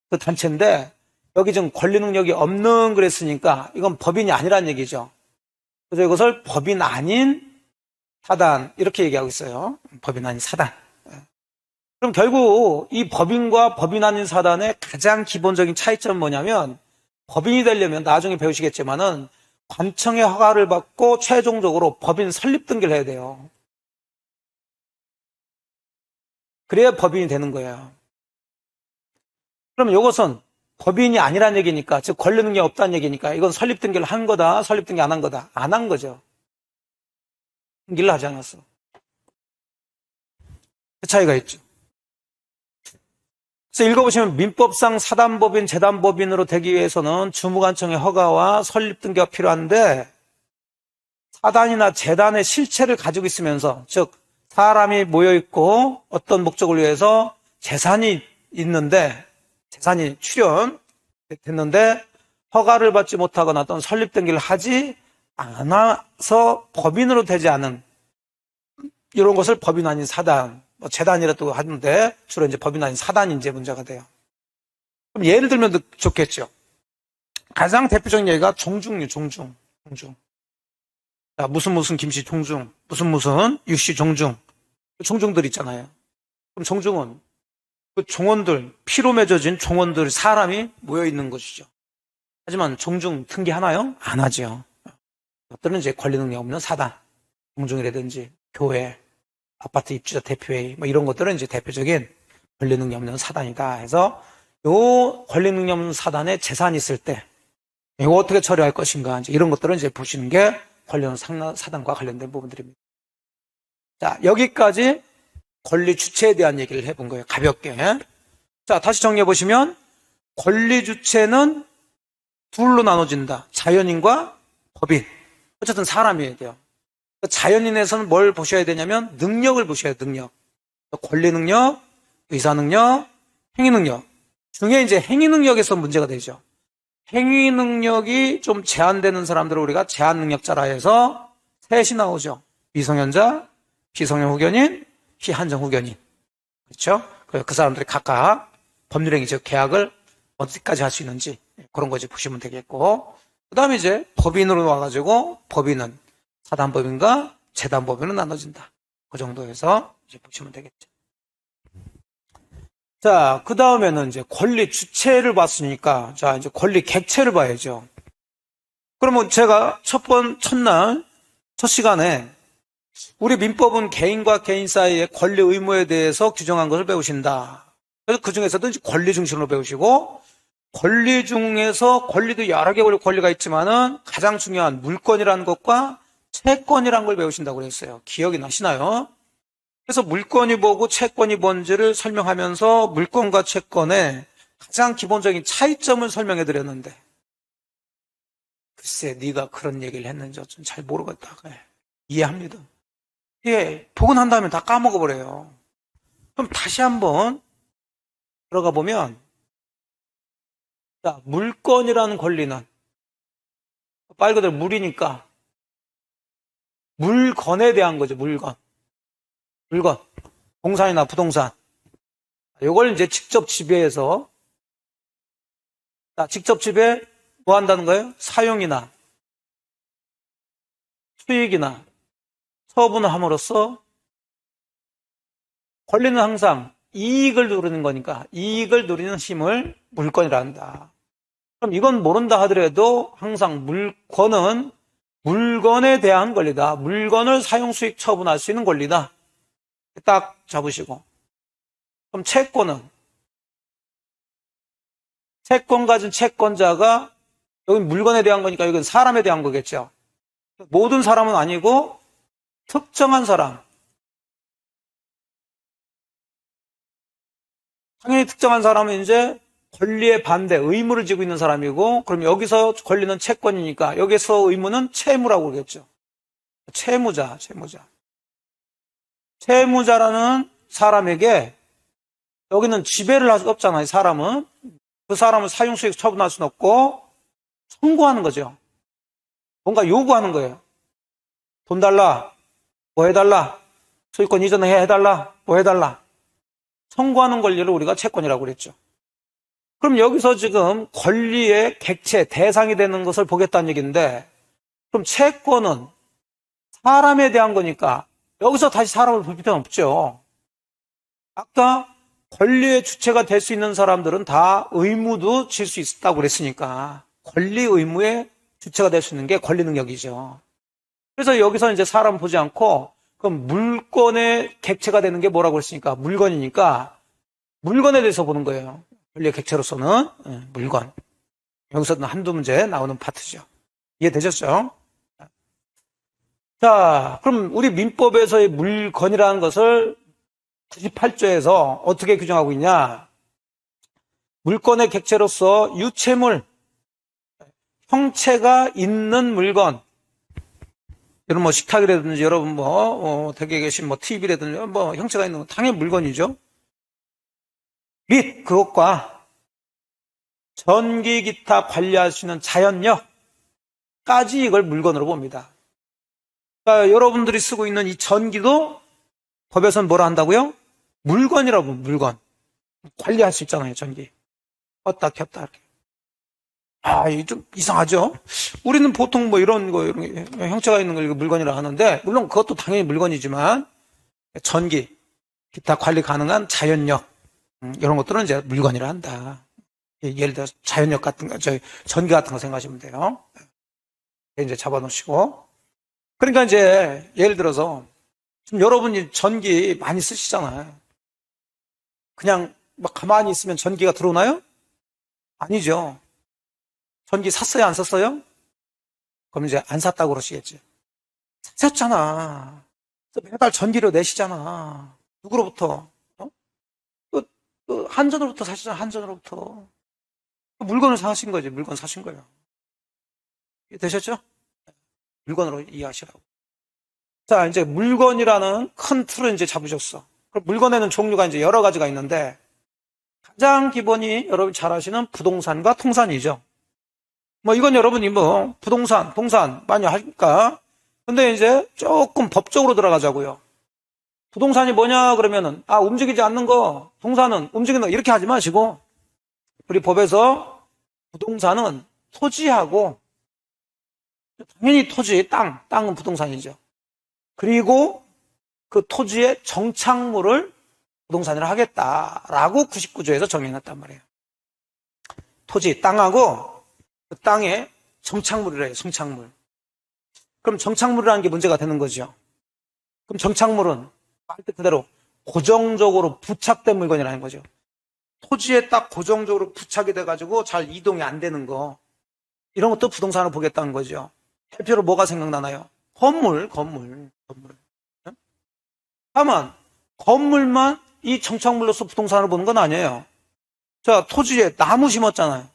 Speaker 1: 그 단체인데 여기 지금 권리 능력이 없는 그랬으니까 이건 법인이 아니란 얘기죠. 그래서 이것을 법인 아닌 사단 이렇게 얘기하고 있어요. 법인 아닌 사단. 그럼 결국 이 법인과 법인 아닌 사단의 가장 기본적인 차이점은 뭐냐면 법인이 되려면 나중에 배우시겠지만은 관청의 허가를 받고 최종적으로 법인 설립 등기를 해야 돼요. 그래야 법인이 되는 거예요. 그럼 이것은 법인이 아니란 얘기니까 즉 권리 능력이 없다는 얘기니까 이건 설립 등기를 한 거다 설립 등기 안 한 거다 안 한 거죠. 등기를 하지 않았어. 그 차이가 있죠. 그래서 읽어보시면 민법상 사단법인, 재단법인으로 되기 위해서는 주무관청의 허가와 설립 등기가 필요한데 사단이나 재단의 실체를 가지고 있으면서 즉 사람이 모여있고 어떤 목적을 위해서 재산이 있는데 재산이 출연됐는데 허가를 받지 못하거나 어떤 설립 등기를 하지 않아서 법인으로 되지 않은 이런 것을 법인 아닌 사단 뭐 재단이라도 하는데 주로 이제 법인 아닌 사단이 이제 문제가 돼요. 그럼 예를 들면 좋겠죠. 가장 대표적인 예가 종중류, 종중. 자, 무슨 김씨 종중, 무슨 유씨 종중. 종중들 있잖아요. 그럼 종중은 그 종원들, 피로 맺어진 종원들 사람이 모여 있는 것이죠. 하지만 종중 등기하나요? 안 하죠. 이것들은 이제 권리 능력 없는 사단, 종중이라든지 교회, 아파트 입주자 대표회의 뭐 이런 것들은 이제 대표적인 권리 능력 없는 사단이다 해서 요 권리 능력 없는 사단에 재산이 있을 때 이거 어떻게 처리할 것인가 이제 이런 것들은 이제 보시는 게 권리 없는 사단과 관련된 부분들입니다. 자, 여기까지 권리 주체에 대한 얘기를 해본 거예요. 가볍게. 자, 다시 정리해 보시면 권리 주체는 둘로 나눠진다. 자연인과 법인. 어쨌든 사람이어야 돼요. 자연인에서는 뭘 보셔야 되냐면 능력을 보셔야 돼요. 능력. 권리 능력, 의사 능력, 행위 능력. 중에 이제 행위 능력에서 문제가 되죠. 행위 능력이 좀 제한되는 사람들을 우리가 제한 능력자라 해서 셋이 나오죠. 미성년자, 비성년 후견인, 피한정 후견인. 그렇죠? 그 사람들이 각각 법률행위, 즉 계약을 어디까지 할 수 있는지 그런 거 이제 보시면 되겠고 그 다음에 이제 법인으로 와가지고 법인은 사단법인과 재단법인은 나눠진다. 그 정도에서 이제 보시면 되겠죠. 자, 그 다음에는 이제 권리 주체를 봤으니까, 자, 이제 권리 객체를 봐야죠. 그러면 제가 첫 시간에 우리 민법은 개인과 개인 사이의 권리 의무에 대해서 규정한 것을 배우신다. 그래서 그 중에서도 이제 권리 중심으로 배우시고, 권리 중에서 권리도 여러 개의 권리가 있지만은 가장 중요한 물권이라는 것과 채권이라는 걸 배우신다고 그랬어요. 기억이 나시나요? 그래서 물권이 뭐고 채권이 뭔지를 설명하면서 물권과 채권의 가장 기본적인 차이점을 설명해 드렸는데 글쎄 네가 그런 얘기를 했는지 좀 잘 모르겠다. 이해합니다. 예, 보고 난 다음에 다 까먹어 버려요. 그럼 다시 한번 들어가 보면 자, 물건이라는 권리는 말 그대로 물이니까 물건에 대한 거죠. 물건. 동산이나 부동산. 이걸 이제 직접 지배해서 직접 지배 뭐 한다는 거예요? 사용이나 수익이나 처분을 함으로써 권리는 항상 이익을 누리는 거니까 이익을 누리는 힘을 물건이라 한다. 그럼 이건 모른다 하더라도 항상 물건은 물건에 대한 권리다. 물건을 사용 수익 처분할 수 있는 권리다. 딱 잡으시고. 그럼 채권은 채권 가진 채권자가 여기 물건에 대한 거니까 여기는 사람에 대한 거겠죠. 모든 사람은 아니고 특정한 사람. 당연히 특정한 사람은 이제 권리에 반대, 의무를 지고 있는 사람이고, 그럼 여기서 권리는 채권이니까 여기서 의무는 채무라고 그러겠죠. 채무자. 채무자라는 사람에게 여기는 지배를 할 수 없잖아요. 사람은. 그 사람을 사용수익 처분할 수는 없고 청구하는 거죠. 뭔가 요구하는 거예요. 돈 달라, 뭐 해달라, 소유권 이전해 해달라, 뭐 해달라. 청구하는 권리를 우리가 채권이라고 그랬죠. 그럼 여기서 지금 권리의 객체, 대상이 되는 것을 보겠다는 얘기인데, 그럼 채권은 사람에 대한 거니까 여기서 다시 사람을 볼 필요는 없죠. 아까 권리의 주체가 될 수 있는 사람들은 다 의무도 질 수 있다고 그랬으니까 권리 의무의 주체가 될 수 있는 게 권리 능력이죠. 그래서 여기서 이제 사람 보지 않고 그럼 물건의 객체가 되는 게 뭐라고 그랬으니까 물건이니까 물건에 대해서 보는 거예요. 권리의 객체로서는 물건. 여기서는 한두 문제 나오는 파트죠. 이해되셨죠? 자, 그럼 우리 민법에서의 물건이라는 것을 98조에서 어떻게 규정하고 있냐? 물건의 객체로서 유체물, 형체가 있는 물건. 여러분 뭐 식탁이라든지 여러분 뭐 댁에 계신 뭐 TV라든지 뭐 형체가 있는 건 당연히 물건이죠. 및 그것과 전기 기타 관리할 수 있는 자연력까지 이걸 물건으로 봅니다. 그러니까 여러분들이 쓰고 있는 이 전기도 법에서는 뭐라 한다고요? 물건이라고 봅니다. 물건. 관리할 수 있잖아요. 전기. 껐다 켰다 이렇게. 이게 좀 이상하죠? 우리는 보통 뭐 이런 형체가 있는 걸 물건이라 하는데, 물론 그것도 당연히 물건이지만, 전기, 기타 관리 가능한 자연력, 이런 것들은 이제 물건이라 한다. 예를 들어 자연력 같은 거, 전기 같은 거 생각하시면 돼요. 이제 잡아놓으시고. 그러니까 이제 예를 들어서, 지금 여러분이 전기 많이 쓰시잖아요. 그냥 막 가만히 있으면 전기가 들어오나요? 아니죠. 전기 샀어요? 안 샀어요? 그럼 이제 안 샀다고 그러시겠지. 샀잖아. 매달 전기료 내시잖아. 누구로부터? 한전으로부터 사시잖아. 한전으로부터. 물건을 사신 거지. 물건 사신 거예요. 되셨죠? 물건으로 이해하시라고. 자, 이제 물건이라는 큰 틀을 이제 잡으셨어. 그럼 물건에는 종류가 이제 여러 가지가 있는데, 가장 기본이 여러분 잘 아시는 부동산과 통산이죠. 뭐 이건 여러분이 뭐 부동산, 동산 많이 하니까. 근데 이제 조금 법적으로 들어가자고요. 부동산이 뭐냐 그러면은 움직이지 않는 거, 동산은 움직이는 거 이렇게 하지 마시고, 우리 법에서 부동산은 토지하고 당연히 토지, 땅은 부동산이죠. 그리고 그 토지의 정착물을 부동산이라 하겠다라고 99조에서 정해놨단 말이에요. 토지, 땅하고 그 땅의 정착물이래요. 정착물. 그럼 정착물이라는 게 문제가 되는 거죠. 그럼 정착물은 말 그대로 고정적으로 부착된 물건이라는 거죠. 토지에 딱 고정적으로 부착이 돼가지고 잘 이동이 안 되는 거, 이런 것도 부동산을 보겠다는 거죠. 대표로 뭐가 생각나나요? 건물. 다만 건물만 이 정착물로서 부동산을 보는 건 아니에요. 자, 토지에 나무 심었잖아요.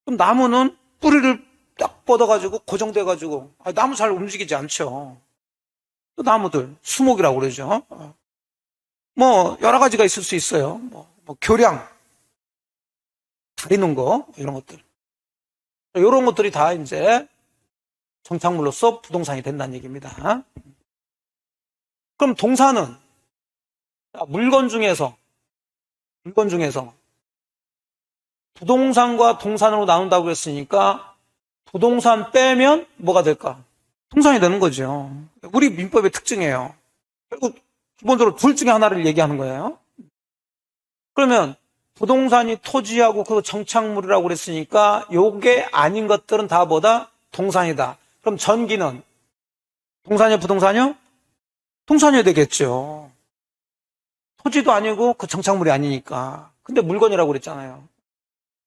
Speaker 1: 그럼 나무는 뿌리를 딱 뻗어가지고 고정돼가지고 나무 잘 움직이지 않죠. 또 나무들 수목이라고 그러죠. 뭐 여러 가지가 있을 수 있어요. 뭐 교량 다리는 거 이런 것들 이런 것들이 다 이제 정착물로서 부동산이 된다는 얘기입니다. 그럼 동산은 물건 중에서 부동산과 동산으로 나눈다고 했으니까 부동산 빼면 뭐가 될까? 동산이 되는 거죠. 우리 민법의 특징이에요. 결국 기본적으로 둘 중에 하나를 얘기하는 거예요. 그러면 부동산이 토지하고 그 정착물이라고 그랬으니까 요게 아닌 것들은 다 뭐다? 동산이다. 그럼 전기는 동산이요, 부동산이요? 동산이어야 되겠죠. 토지도 아니고 그 정착물이 아니니까. 근데 물건이라고 그랬잖아요.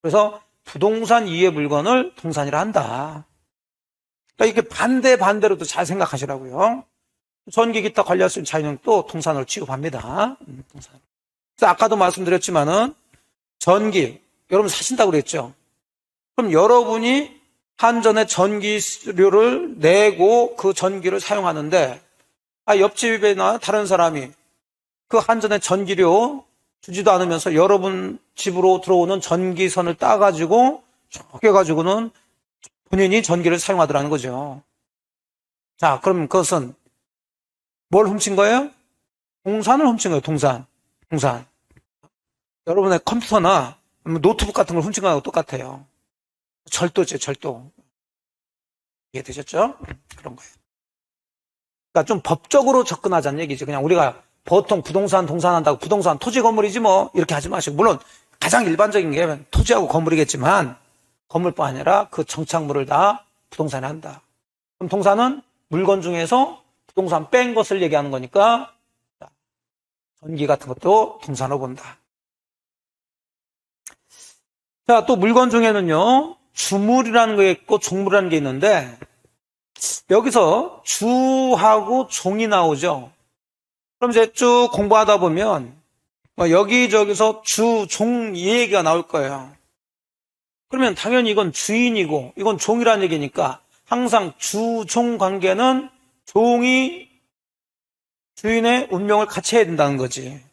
Speaker 1: 그래서 부동산 이외의 물건을 동산이라 한다. 그러니까 이게 반대로도 잘 생각하시라고요. 전기 기타 관리할 수 있는 자연형도 동산으로 취급합니다. 동산. 그래서 아까도 말씀드렸지만은 전기, 여러분 사신다고 그랬죠. 그럼 여러분이 한전에 전기료를 내고 그 전기를 사용하는데 옆집이나 다른 사람이 그 한전의 전기료 주지도 않으면서 여러분 집으로 들어오는 전기선을 따가지고 쪼개가지고는 본인이 전기를 사용하더라는 거죠. 자, 그럼 그것은 뭘 훔친 거예요? 동산을 훔친 거예요. 동산. 여러분의 컴퓨터나 노트북 같은 걸 훔친 거하고 똑같아요. 절도죠, 절도. 이해되셨죠? 그런 거예요. 그러니까 좀 법적으로 접근하자는 얘기죠. 그냥 우리가 보통 부동산 동산한다고 부동산 토지 건물이지 뭐 이렇게 하지 마시고, 물론 가장 일반적인 게 토지하고 건물이겠지만 건물뿐 아니라 그 정착물을 다 부동산에 한다. 그럼 동산은 물건 중에서 부동산 뺀 것을 얘기하는 거니까 전기 같은 것도 동산으로 본다. 자, 또 물건 중에는요, 주물이라는 게 있고 종물이라는 게 있는데 여기서 주하고 종이 나오죠. 그럼 이제 쭉 공부하다 보면 여기저기서 주, 종 이 얘기가 나올 거예요. 그러면 당연히 이건 주인이고 이건 종이라는 얘기니까 항상 주, 종 관계는 종이 주인의 운명을 같이 해야 된다는 거지.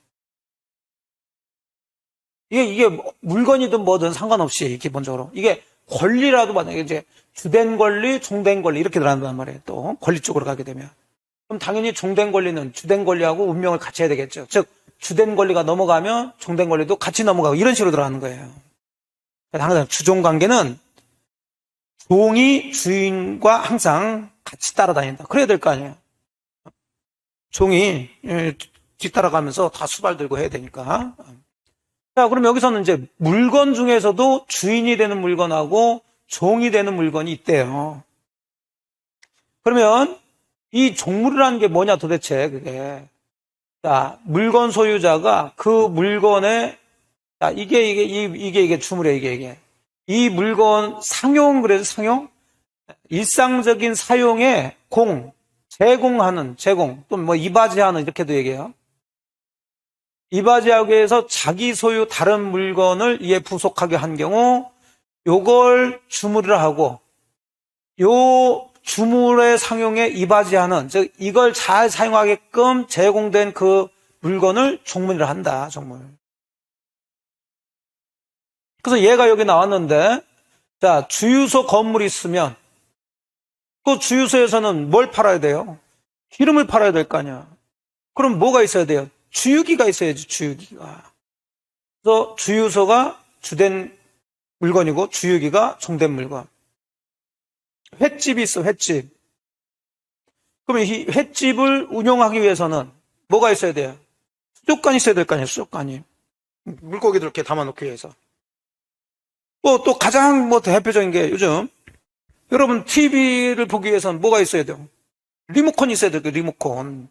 Speaker 1: 이게 물건이든 뭐든 상관없이 기본적으로 이게 권리라도 만약에 이제 주된 권리, 종된 권리 이렇게 들어간단 말이에요. 또 권리 쪽으로 가게 되면 그럼 당연히 종된 권리는 주된 권리하고 운명을 같이 해야 되겠죠. 즉 주된 권리가 넘어가면 종된 권리도 같이 넘어가고 이런 식으로 들어가는 거예요. 항상 주종 관계는 종이 주인과 항상 같이 따라다닌다. 그래야 될 거 아니에요. 종이 뒤따라가면서 다 수발 들고 해야 되니까. 자, 그럼 여기서는 이제 물건 중에서도 주인이 되는 물건하고 종이 되는 물건이 있대요. 그러면 이 종물이라는 게 뭐냐 도대체 그게. 자, 물건 소유자가 그 물건에 자, 이게 주물이에요, 이게. 이 물건 상용, 그래서 상용? 일상적인 사용에 제공, 또 뭐 이바지하는 이렇게도 얘기해요. 이바지하기 위해서 자기 소유 다른 물건을 이에 부속하게 한 경우 요걸 주물이라 하고 요 주물의 상용에 이바지하는 즉 이걸 잘 사용하게끔 제공된 그 물건을 종물이라 한다. 종물. 그래서 얘가 여기 나왔는데 자 주유소 건물이 있으면 그 주유소에서는 뭘 팔아야 돼요? 기름을 팔아야 될 거 아니야. 그럼 뭐가 있어야 돼요? 주유기가 있어야지. 주유기가. 그래서 주유소가 주된 물건이고 주유기가 종된 물건. 횟집이 있어. 횟집. 그러면 이 횟집을 운영하기 위해서는 뭐가 있어야 돼요? 수족관이 있어야 될 거 아니에요. 수족관이. 물고기들 이렇게 담아놓기 위해서. 또 가장 대표적인 게 요즘 여러분 TV를 보기 위해서는 뭐가 있어야 돼요? 리모컨이 있어야 돼요. 리모컨.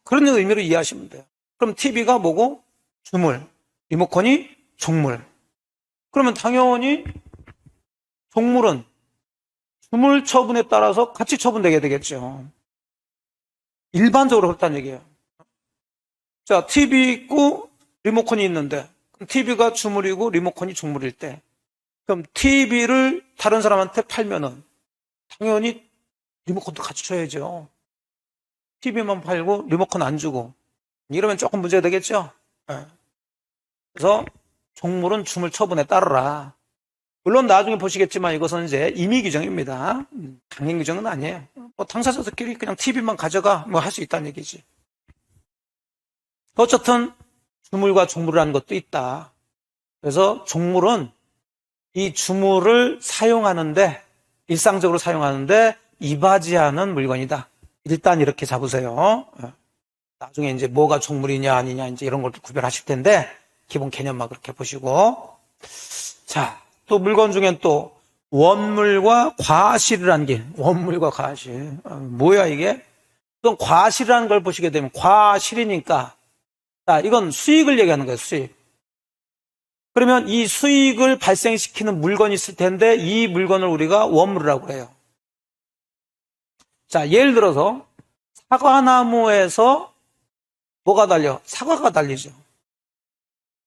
Speaker 1: 그런 의미로 이해하시면 돼요. 그럼 TV가 뭐고? 주물. 리모컨이 종물. 그러면 당연히 종물은 주물 처분에 따라서 같이 처분되게 되겠죠. 일반적으로 그렇다는 얘기예요. 자, TV 있고 리모컨이 있는데 TV가 주물이고 리모컨이 중물일 때 그럼 TV를 다른 사람한테 팔면은 당연히 리모컨도 같이 줘야죠. TV만 팔고 리모컨 안 주고 이러면 조금 문제가 되겠죠. 네. 그래서 종물은 주물 처분에 따르라. 물론 나중에 보시겠지만 이것은 이제 임의 규정입니다. 강행 규정은 아니에요. 뭐 당사자들끼리 그냥 TV만 가져가 뭐 할 수 있다는 얘기지. 어쨌든 주물과 종물이라는 것도 있다. 그래서 종물은 이 주물을 사용하는데 일상적으로 사용하는데 이바지하는 물건이다. 일단 이렇게 잡으세요. 나중에 이제 뭐가 종물이냐 아니냐 이제 이런 걸 구별하실 텐데 기본 개념만 그렇게 보시고 자, 또 물건 중엔 또 원물과 과실이라는 게 원물과 과실 뭐야 이게? 또 과실이라는 걸 보시게 되면 과실이니까 자, 이건 수익을 얘기하는 거예요. 수익. 그러면 이 수익을 발생시키는 물건이 있을 텐데 이 물건을 우리가 원물이라고 해요. 자, 예를 들어서 사과나무에서 뭐가 달려? 사과가 달리죠.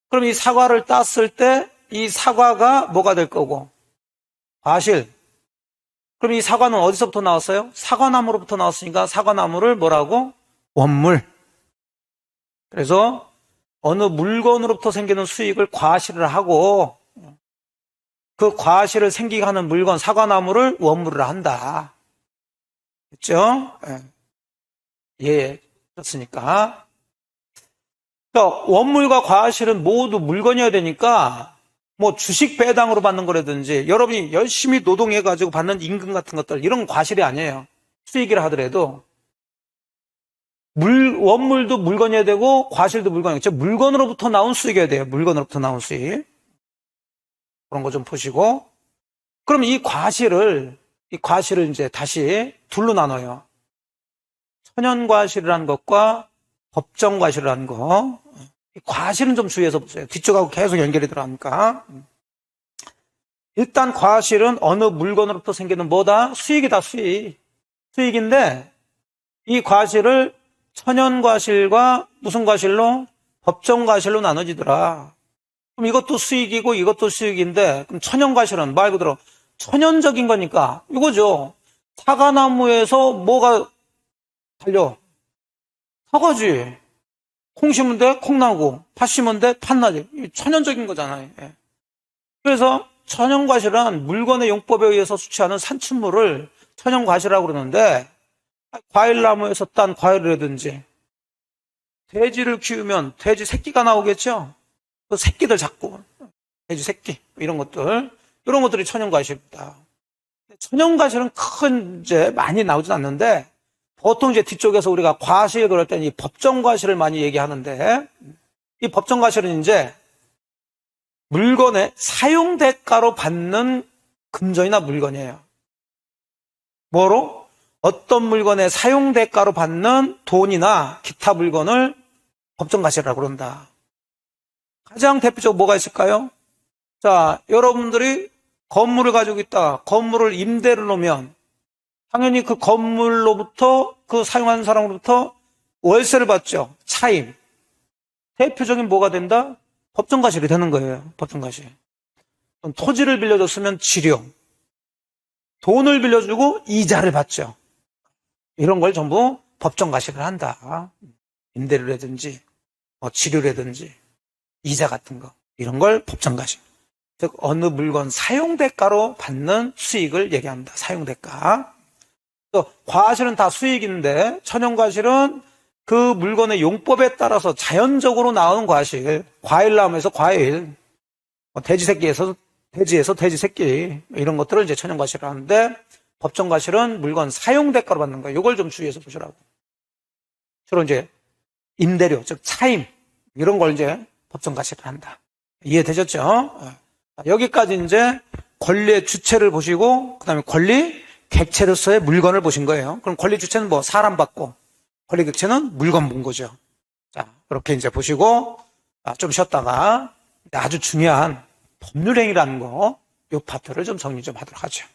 Speaker 1: 그럼 이 사과를 땄을 때 이 사과가 뭐가 될 거고? 과실. 그럼 이 사과는 어디서부터 나왔어요? 사과나무로부터 나왔으니까 사과나무를 뭐라고? 원물. 그래서 어느 물건으로부터 생기는 수익을 과실을 하고 그 과실을 생기게 하는 물건, 사과나무를 원물을 한다. 그렇죠? 예, 그렇습니까? 그러니까 원물과 과실은 모두 물건이어야 되니까 뭐 주식 배당으로 받는 거라든지 여러분이 열심히 노동해가지고 받는 임금 같은 것들 이런 과실이 아니에요. 수익이라 하더라도 원물도 물건이어야 되고 과실도 물건이어야 되고 물건으로부터 나온 수익이어야 돼요. 물건으로부터 나온 수익. 그런 거 좀 보시고 그럼 이 과실을 이제 다시 둘로 나눠요. 천연과실이라는 것과 법정과실이라는 거. 과실은 좀 주의해서 보세요. 뒤쪽하고 계속 연결이 들어가니까. 일단 과실은 어느 물건으로부터 생기는 뭐다? 수익이다, 수익. 수익인데 이 과실을 천연과실과 무슨 과실로? 법정과실로 나눠지더라. 그럼 이것도 수익이고 이것도 수익인데 그럼 천연과실은 말 그대로 천연적인 거니까 이거죠. 사과나무에서 뭐가 달려? 사과지. 콩 심으면 돼, 콩 나고, 팥 심으면 돼, 팥 나지. 천연적인 거잖아요. 그래서 천연과실은 물건의 용법에 의해서 수취하는 산출물을 천연과실이라고 그러는데 과일나무에서 딴 과일이라든지 돼지를 키우면 돼지 새끼가 나오겠죠? 그 새끼들 잡고 돼지 새끼 이런 것들이 천연과실입니다. 천연과실은 큰 이제 많이 나오진 않는데 보통 이제 뒤쪽에서 우리가 과실 그럴 때는 이 법정과실을 많이 얘기하는데 이 법정과실은 이제 물건의 사용 대가로 받는 금전이나 물건이에요. 뭐로? 어떤 물건의 사용 대가로 받는 돈이나 기타 물건을 법정과실이라고 그런다. 가장 대표적으로 뭐가 있을까요? 자, 여러분들이 건물을 가지고 있다. 건물을 임대를 놓으면 당연히 그 건물로부터 그 사용하는 사람으로부터 월세를 받죠. 차임. 대표적인 뭐가 된다? 법정과실이 되는 거예요. 법정과실. 토지를 빌려줬으면 지료. 돈을 빌려주고 이자를 받죠. 이런 걸 전부 법정과실을 한다. 임대료라든지 지료라든지 이자 같은 거. 이런 걸 법정과실. 즉 어느 물건 사용대가로 받는 수익을 얘기합니다. 사용대가. 또 과실은 다 수익인데 천연과실은 그 물건의 용법에 따라서 자연적으로 나오는 과실. 과일나무에서 과일, 돼지에서 돼지 새끼 이런 것들을 이제 천연과실을 하는데 법정과실은 물건 사용대가로 받는 거예요. 이걸 좀 주의해서 보시라고. 주로 이제 임대료, 즉 차임 이런 걸 이제 법정과실을 한다. 이해되셨죠? 여기까지 이제 권리의 주체를 보시고 그다음에 권리 객체로서의 물건을 보신 거예요. 그럼 권리 주체는 뭐 사람 받고 권리 객체는 물건 본 거죠. 자, 그렇게 이제 보시고 좀 쉬었다가 아주 중요한 법률행위라는 거 이 파트를 좀 정리 좀 하도록 하죠.